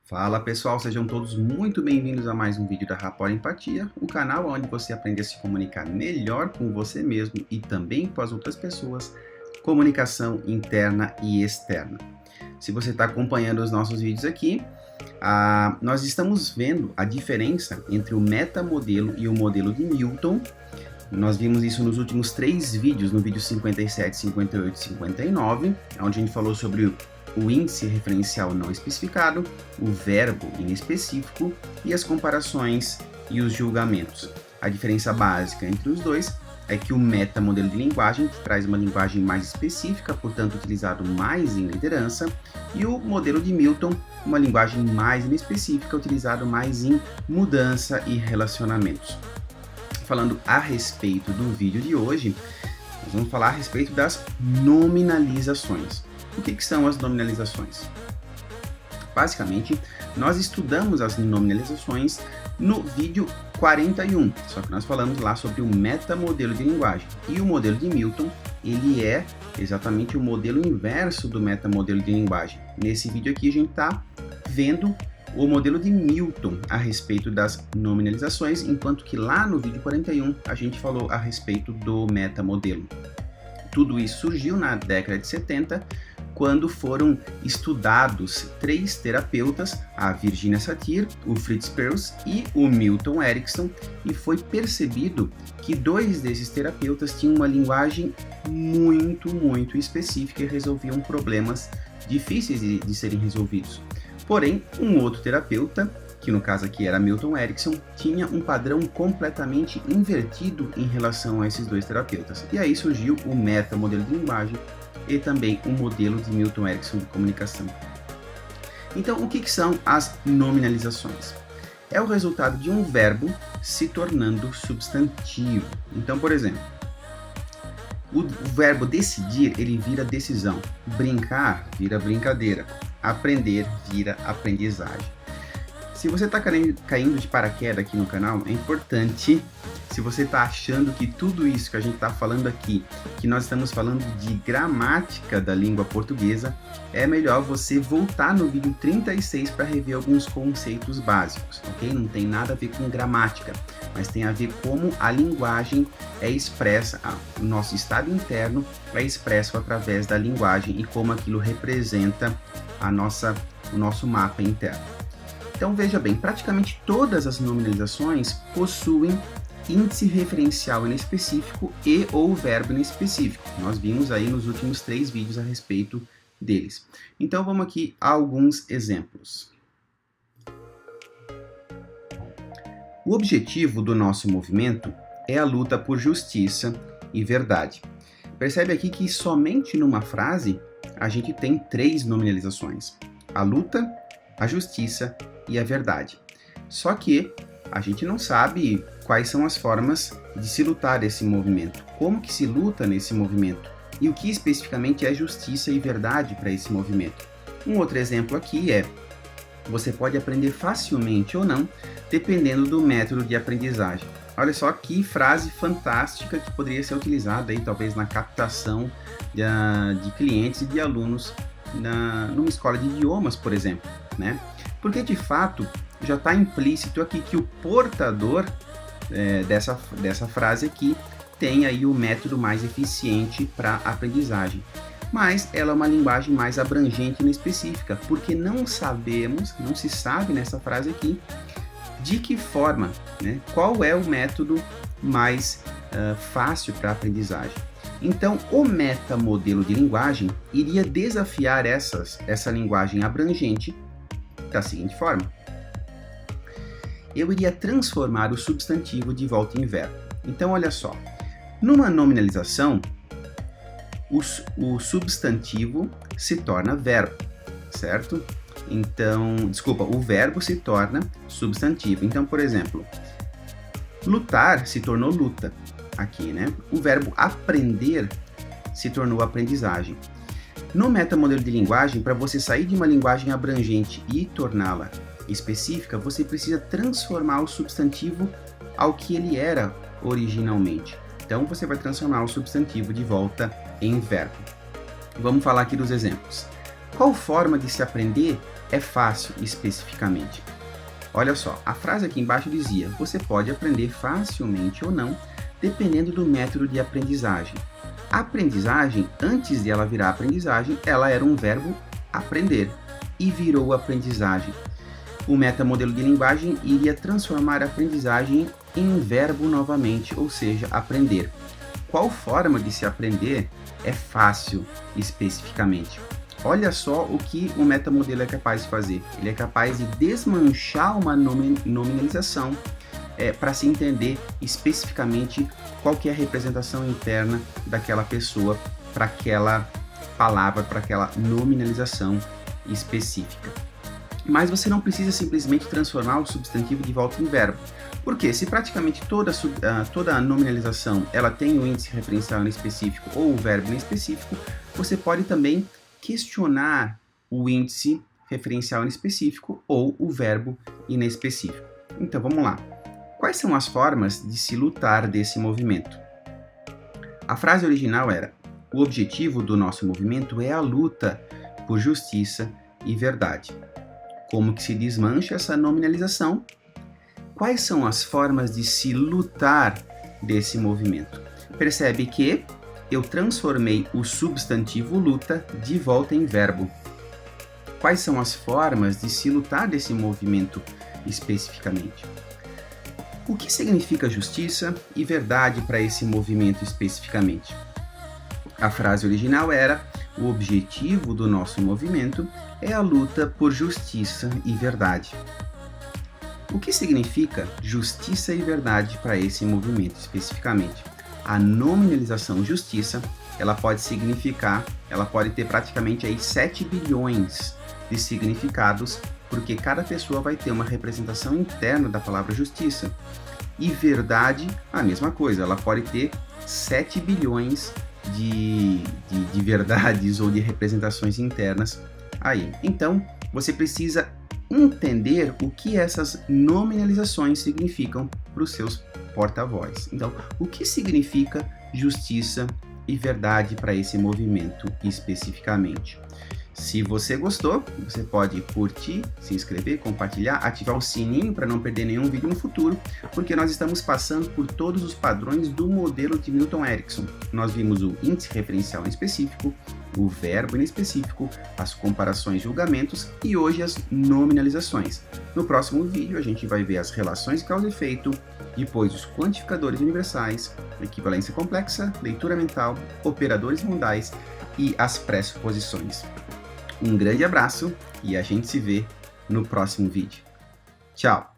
Fala pessoal, sejam todos muito bem-vindos a mais um vídeo da Rapport Empatia, o canal onde você aprende a se comunicar melhor com você mesmo e também com as outras pessoas, comunicação interna e externa. Se você está acompanhando os nossos vídeos aqui, nós estamos vendo a diferença entre o metamodelo e o modelo de Milton. Nós vimos isso nos últimos 3 vídeos, no vídeo 57, 58 e 59, onde a gente falou sobre o índice referencial não especificado, o verbo inespecífico e as comparações e os julgamentos. A diferença básica entre os dois é que o metamodelo de linguagem traz uma linguagem mais específica, portanto utilizado mais em liderança, e o modelo de Milton, uma linguagem mais inespecífica, utilizado mais em mudança e relacionamentos. Falando a respeito do vídeo de hoje, nós vamos falar a respeito das nominalizações. O que são as nominalizações? Basicamente, nós estudamos as nominalizações no vídeo 41, só que nós falamos lá sobre o metamodelo de linguagem. E o modelo de Milton, ele é exatamente o modelo inverso do metamodelo de linguagem. Nesse vídeo aqui a gente está vendo o modelo de Milton a respeito das nominalizações, enquanto que lá no vídeo 41 a gente falou a respeito do metamodelo. Tudo isso surgiu na década de 70, quando foram estudados 3 terapeutas, a Virginia Satir, o Fritz Perls e o Milton Erickson, e foi percebido que 2 desses terapeutas tinham uma linguagem muito específica e resolviam problemas difíceis de serem resolvidos. Porém, um outro terapeuta, que no caso aqui era Milton Erickson, tinha um padrão completamente invertido em relação a esses 2 terapeutas. E aí surgiu o metamodelo de linguagem e também o modelo de Milton Erickson de comunicação. Então, o que são as nominalizações? É o resultado de um verbo se tornando substantivo. Então, por exemplo, o verbo decidir, ele vira decisão. Brincar vira brincadeira. Aprender vira aprendizagem. Se você está caindo de paraquedas aqui no canal, é importante, se você está achando que tudo isso que a gente está falando aqui, que nós estamos falando de gramática da língua portuguesa, é melhor você voltar no vídeo 36 para rever alguns conceitos básicos, ok? Não tem nada a ver com gramática, mas tem a ver como a linguagem é expressa, o nosso estado interno é expresso através da linguagem e como aquilo representa o nosso mapa interno. Então veja bem, praticamente todas as nominalizações possuem índice referencial inespecífico e ou verbo inespecífico. Nós vimos aí nos últimos 3 vídeos a respeito deles. Então vamos aqui a alguns exemplos. O objetivo do nosso movimento é a luta por justiça e verdade. Percebe aqui que somente numa frase a gente tem 3 nominalizações: a luta, a justiça e a verdade. Só que a gente não sabe quais são as formas de se lutar esse movimento, como que se luta nesse movimento e o que especificamente é justiça e verdade para esse movimento. Um outro exemplo aqui é: você pode aprender facilmente ou não, dependendo do método de aprendizagem. Olha só que frase fantástica que poderia ser utilizada aí talvez na captação de clientes e de alunos numa escola de idiomas, por exemplo, né? Porque de fato já está implícito aqui que o portador dessa frase aqui tem aí o método mais eficiente para aprendizagem. Mas ela é uma linguagem mais abrangente e inespecífica, porque não se sabe nessa frase aqui de que forma, né? Qual é o método mais fácil para aprendizagem. Então, o metamodelo de linguagem iria desafiar essa linguagem abrangente da seguinte forma: eu iria transformar o substantivo de volta em verbo. Então, olha só, numa nominalização, o substantivo se torna verbo, certo? Então, o verbo se torna substantivo. Então, por exemplo, lutar se tornou luta aqui, né? O verbo aprender se tornou aprendizagem. No metamodelo de linguagem, para você sair de uma linguagem abrangente e torná-la específica, você precisa transformar o substantivo ao que ele era originalmente. Então, você vai transformar o substantivo de volta em verbo. Vamos falar aqui dos exemplos. Qual forma de se aprender é fácil especificamente? Olha só, a frase aqui embaixo dizia: você pode aprender facilmente ou não, dependendo do método de aprendizagem. A aprendizagem, antes de ela virar aprendizagem, ela era um verbo aprender e virou aprendizagem. O metamodelo de linguagem iria transformar a aprendizagem em um verbo novamente, ou seja, aprender. Qual forma de se aprender é fácil especificamente? Olha só o que o metamodelo é capaz de fazer. Ele é capaz de desmanchar uma nominalização para se entender especificamente qual que é a representação interna daquela pessoa para aquela palavra, para aquela nominalização específica. Mas você não precisa simplesmente transformar o substantivo de volta em verbo. Porque se praticamente toda a nominalização ela tem o índice referencial em específico ou o verbo em específico, você pode também questionar o índice referencial em específico ou o verbo inespecífico. Então vamos lá. Quais são as formas de se lutar desse movimento? A frase original era: o objetivo do nosso movimento é a luta por justiça e verdade. Como que se desmancha essa nominalização? Quais são as formas de se lutar desse movimento? Percebe que eu transformei o substantivo luta de volta em verbo. Quais são as formas de se lutar desse movimento especificamente? O que significa justiça e verdade para esse movimento especificamente? A frase original era: o objetivo do nosso movimento é a luta por justiça e verdade. O que significa justiça e verdade para esse movimento especificamente? A nominalização justiça, ela pode ter praticamente aí 7 bilhões de significados, porque cada pessoa vai ter uma representação interna da palavra justiça. E verdade, a mesma coisa, ela pode ter 7 bilhões de verdades ou de representações internas aí. Então, você precisa entender o que essas nominalizações significam para os seus porta-voz. Então, o que significa justiça e verdade para esse movimento especificamente? Se você gostou, você pode curtir, se inscrever, compartilhar, ativar o sininho para não perder nenhum vídeo no futuro, porque nós estamos passando por todos os padrões do modelo de Milton Erickson. Nós vimos o índice referencial em específico, o verbo em específico, as comparações e julgamentos e hoje as nominalizações. No próximo vídeo a gente vai ver as relações de causa e efeito, depois os quantificadores universais, equivalência complexa, leitura mental, operadores modais e as pressuposições. Um grande abraço e a gente se vê no próximo vídeo. Tchau!